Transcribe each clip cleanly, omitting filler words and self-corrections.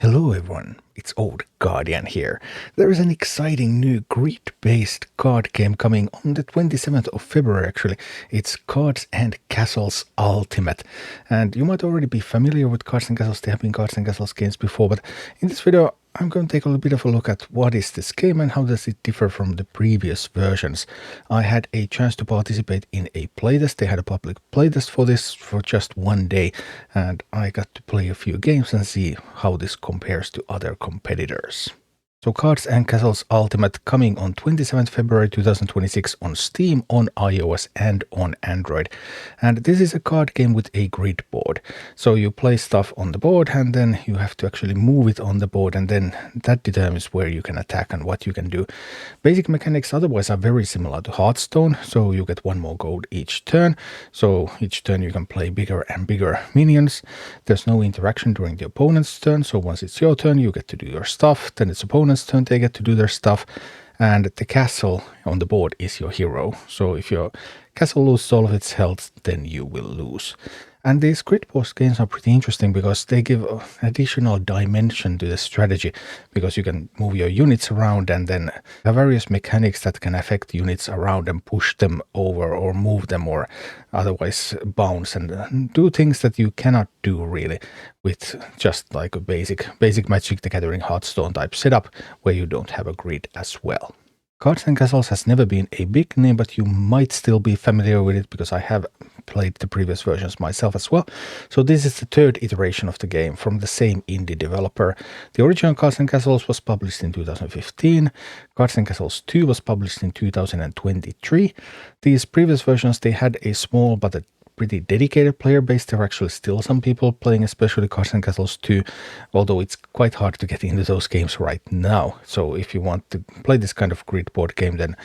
Hello everyone, it's Old Guardian here. There is an exciting new grid-based card game coming on the 27th of February actually. It's Cards and Castles Ultimate. And you might already be familiar with Cards and Castles, there have been Cards and Castles games before, but in this video I'm going to take a little bit of a look at what is this game and how does it differ from the previous versions. I had a chance to participate in a playtest. They had a public playtest for this for just one day, and I got to play a few games and see how this compares to other competitors. So Cards and Castles Ultimate coming on 27th February 2026 on Steam, on iOS and on Android. And this is a card game with a grid board. So you play stuff on the board and then you have to actually move it on the board, and then that determines where you can attack and what you can do. Basic mechanics otherwise are very similar to Hearthstone, so you get one more gold each turn. So each turn you can play bigger and bigger minions. There's no interaction during the opponent's turn, so once it's your turn you get to do your stuff, then it's opponent's turn, they get to do their stuff, and the castle on the board is your hero. So if your castle loses all of its health, then you will lose. And these grid board games are pretty interesting because they give additional dimension to the strategy, because you can move your units around and then have various mechanics that can affect units around and push them over or move them or otherwise bounce and do things that you cannot do really with just like a basic Magic the Gathering Hearthstone type setup where you don't have a grid as well. Cards and Castles has never been a big name, but you might still be familiar with it because I have played the previous versions myself as well. So this is the third iteration of the game from the same indie developer. The original Cards and Castles was published in 2015. Cards and Castles 2 was published in 2023. These previous versions, they had a small but a pretty dedicated player base. There are actually still some people playing, especially Cards and Castles 2, although it's quite hard to get into those games right now. So if you want to play this kind of grid board game, then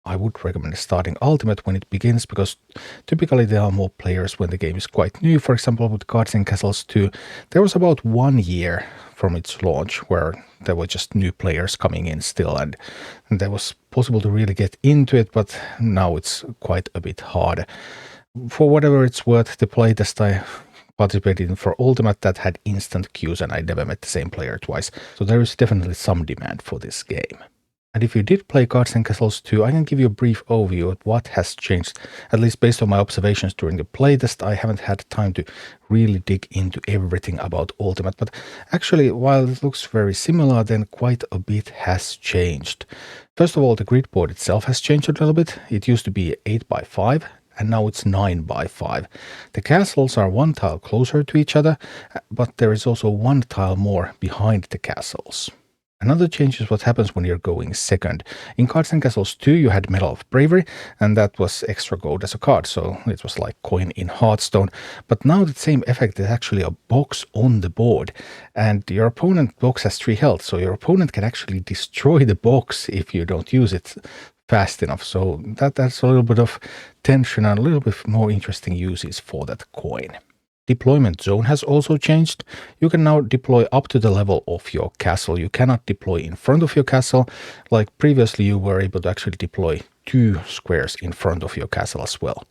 I would recommend starting Ultimate when it begins, because typically there are more players when the game is quite new. For example, with Cards and Castles 2, there was about 1 year from its launch where there were just new players coming in still, and that was possible to really get into it, but now it's quite a bit harder. For whatever it's worth, the playtest I participated in for Ultimate, that had instant queues and I never met the same player twice. So there is definitely some demand for this game. And if you did play Cards and Castles 2, I can give you a brief overview of what has changed. At least based on my observations during the playtest, I haven't had time to really dig into everything about Ultimate. But actually, while it looks very similar, then quite a bit has changed. First of all, the grid board itself has changed a little bit. It used to be 8x5. And now it's 9x5. The castles are one tile closer to each other, but there is also one tile more behind the castles. Another change is what happens when you're going second. In Cards and Castles 2 you had Medal of Bravery, and that was extra gold as a card, so it was like coin in Hearthstone. But now the same effect is actually a box on the board, and your opponent box has 3 health, so your opponent can actually destroy the box if you don't use it fast enough. So that's a little bit of tension and a little bit more interesting uses for that coin. Deployment zone has also changed. You can now deploy up to the level of your castle. You cannot deploy in front of your castle. Like previously you were able to actually deploy 2 squares in front of your castle as well.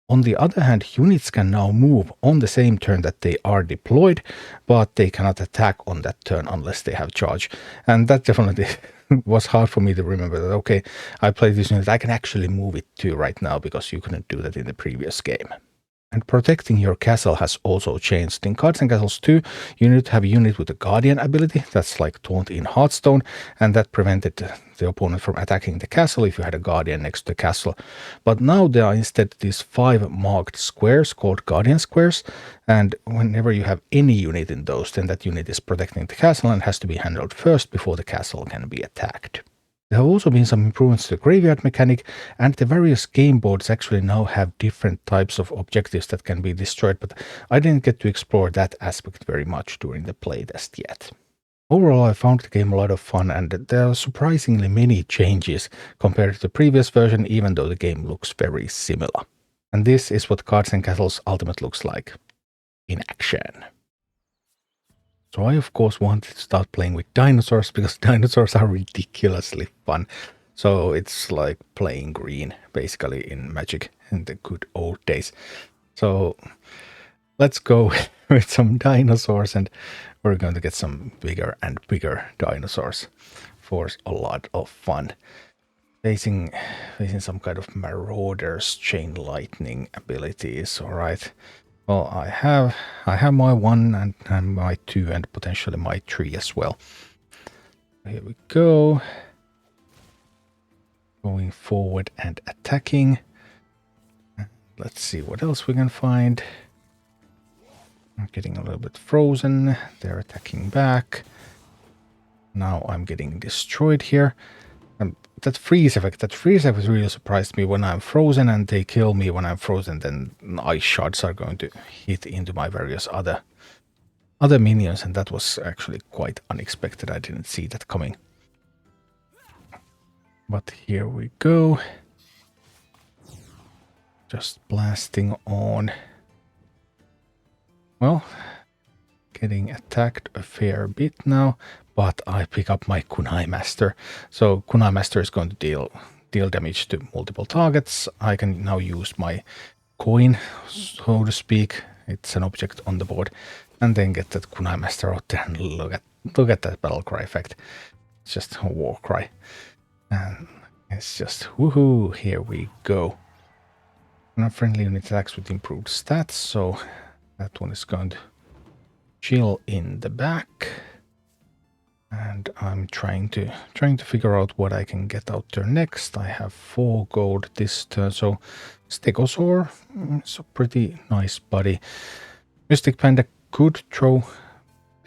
On the other hand, units can now move on the same turn that they are deployed, but they cannot attack on that turn unless they have charge. And that definitely was hard for me to remember that, okay, I played this unit, I can actually move it too right now, because you couldn't do that in the previous game. And protecting your castle has also changed. In Cards and Castles 2, you need to have a unit with a Guardian ability, that's like Taunt in Hearthstone, and that prevented the opponent from attacking the castle if you had a Guardian next to the castle. But now there are instead these 5 marked squares called Guardian squares, and whenever you have any unit in those, then that unit is protecting the castle and has to be handled first before the castle can be attacked. There have also been some improvements to the graveyard mechanic, and the various game boards actually now have different types of objectives that can be destroyed, but I didn't get to explore that aspect very much during the playtest yet. Overall, I found the game a lot of fun, and there are surprisingly many changes compared to the previous version, even though the game looks very similar. And this is what Cards and Castles Ultimate looks like in action. So I of course wanted to start playing with dinosaurs because dinosaurs are ridiculously fun. So it's like playing green basically in Magic in the good old days. So let's go with some dinosaurs, and we're going to get some bigger and bigger dinosaurs for a lot of fun. Facing some kind of Marauder's chain lightning abilities. All right. Well, I have my 1 and my 2 and potentially my 3 as well. Here we go. Going forward and attacking. Let's see what else we can find. I'm getting a little bit frozen. They're attacking back. Now I'm getting destroyed here. That freeze effect really surprised me. When I'm frozen and they kill me when I'm frozen, then ice shards are going to hit into my various other minions, and that was actually quite unexpected. I didn't see that coming. But here we go. Just blasting on. Well, getting attacked a fair bit now, but I pick up my Kunai Master. So Kunai Master is going to deal damage to multiple targets. I can now use my coin, so to speak. It's an object on the board, and then get that Kunai Master out there and look at that battle cry effect. It's just a war cry, and it's just woohoo! Here we go. Now friendly unit attacks with improved stats, so that one is going to chill in the back. And I'm trying to figure out what I can get out there next. I have 4 gold this turn, so Stegosaur is a pretty nice buddy. Mystic Panda could throw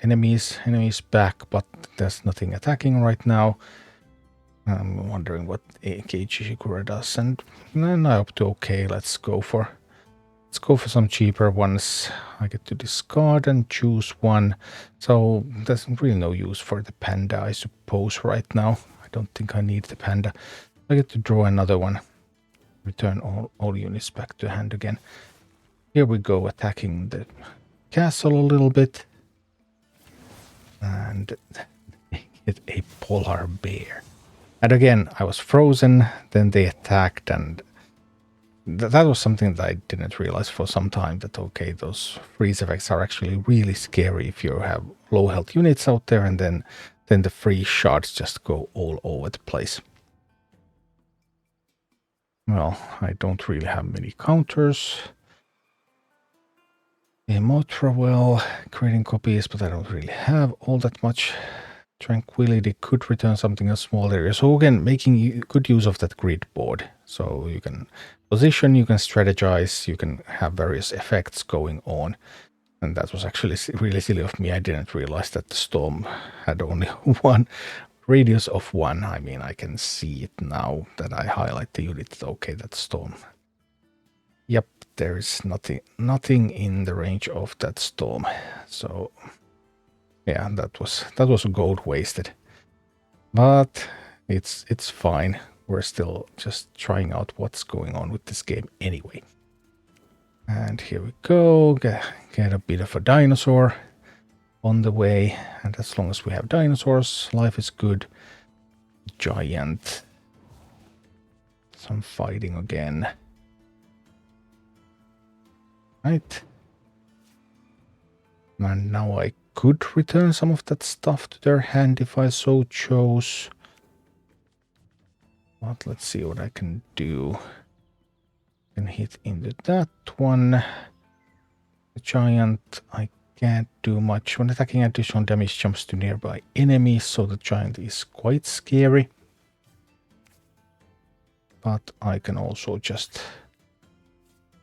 enemies back, but there's nothing attacking right now. I'm wondering what Keiichi Shikura does, and then I up to okay. Let's go for some cheaper ones. I get to discard and choose one, so there's really no use for the panda, I suppose, right now. I don't think I need the panda. I get to draw another one. Return all units back to hand again. Here we go, attacking the castle a little bit. And get a polar bear. And again, I was frozen, then they attacked, and that was something that I didn't realize for some time, that okay, those freeze effects are actually really scary if you have low health units out there, and then the freeze shards just go all over the place. Well, I don't really have many counters. Emotra, well, creating copies, but I don't really have all that much. Tranquility could return something in a small area. So again, making good use of that grid board. So you can position, you can strategize, you can have various effects going on. And that was actually really silly of me. I didn't realize that the storm had only one radius of 1. I mean, I can see it now that I highlight the unit. Okay, that's storm. Yep, there is nothing in the range of that storm. So yeah, that was gold wasted. But it's fine. We're still just trying out what's going on with this game anyway. And here we go. Get a bit of a dinosaur on the way. And as long as we have dinosaurs, life is good. Giant. Some fighting again. Right. And now I could return some of that stuff to their hand if I so chose. But let's see what I can do. I can hit into that one. The giant, I can't do much. When attacking, additional damage jumps to nearby enemies, so the giant is quite scary. But I can also just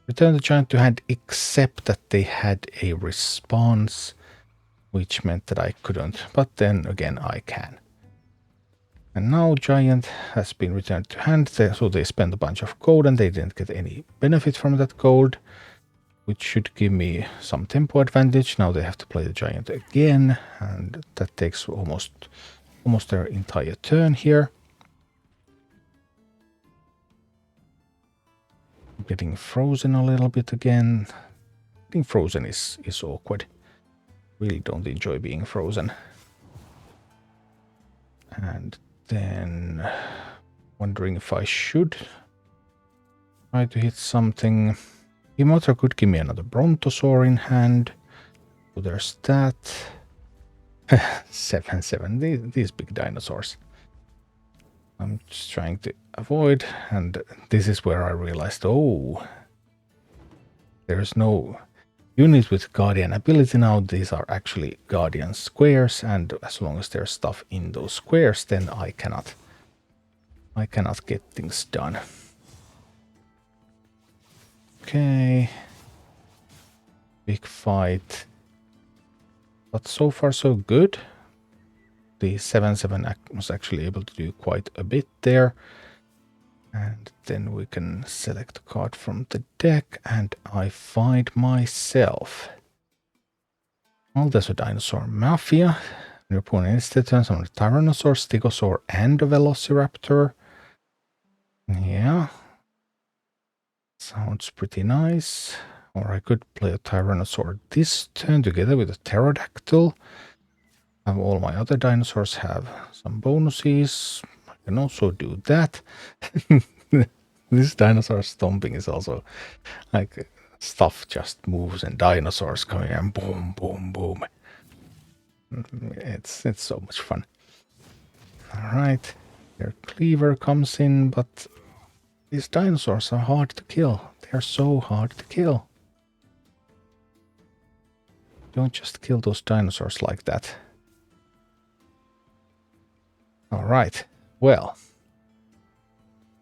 return the giant to hand, except that they had a response, which meant that I couldn't. But then again, I can. And now giant has been returned to hand, so they spent a bunch of gold and they didn't get any benefit from that gold, which should give me some tempo advantage. Now they have to play the giant again, and that takes almost their entire turn here. Getting frozen a little bit again. Getting frozen is awkward. Really don't enjoy being frozen. And then wondering if I should try to hit something. Emotra could give me another Brontosaur in hand. So there's that. 7, these big dinosaurs. I'm just trying to avoid, and this is where I realized, oh, there's no unit with Guardian ability now. These are actually Guardian squares, and as long as there's stuff in those squares, then I cannot get things done. Okay. Big fight. But so far so good. The 7/7 was actually able to do quite a bit there. And then we can select a card from the deck, and I find myself. Well, there's a Dinosaur Mafia. Your opponent instead turns on a Tyrannosaur, Stegosaur, and a Velociraptor. Yeah. Sounds pretty nice. Or I could play a Tyrannosaur this turn together with a Pterodactyl. All my other dinosaurs have some bonuses. I can also do that. This dinosaur stomping is also like stuff just moves and dinosaurs coming and boom, boom, boom. It's so much fun. All right, their cleaver comes in, but these dinosaurs are hard to kill. They're so hard to kill. Don't just kill those dinosaurs like that. All right, well,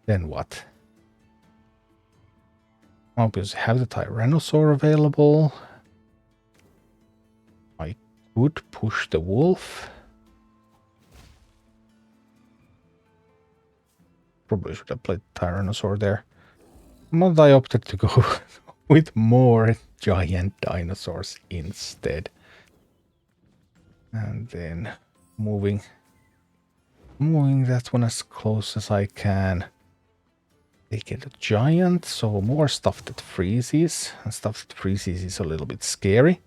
then what? Obviously have the Tyrannosaur available. I could push the wolf. Probably should have played Tyrannosaur there. But I opted to go with more giant dinosaurs instead. And then moving that one as close as I can. They get a giant, so more stuff that freezes. And stuff that freezes is a little bit scary.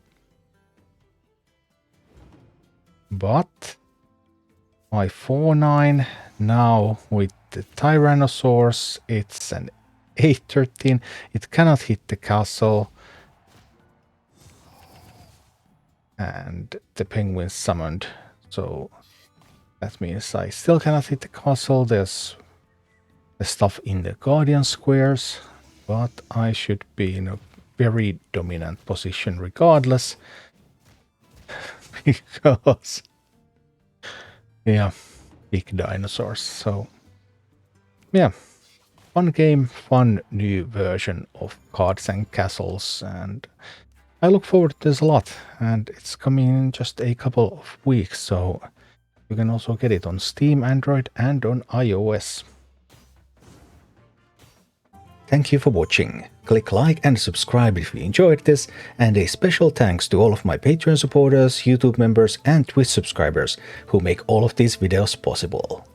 But my 4/9 now with the Tyrannosaurs, it's an 8/13. It cannot hit the castle. And the penguin summoned. So that means I still cannot hit the castle. There's the stuff in the Guardian squares. But I should be in a very dominant position regardless. Because, yeah, big dinosaurs. So, yeah, fun game, fun new version of Cards and Castles, and I look forward to this a lot. And it's coming in just a couple of weeks, so you can also get it on Steam, Android, and on iOS. Thank you for watching. Click like and subscribe if you enjoyed this, and a special thanks to all of my Patreon supporters, YouTube members, and Twitch subscribers who make all of these videos possible.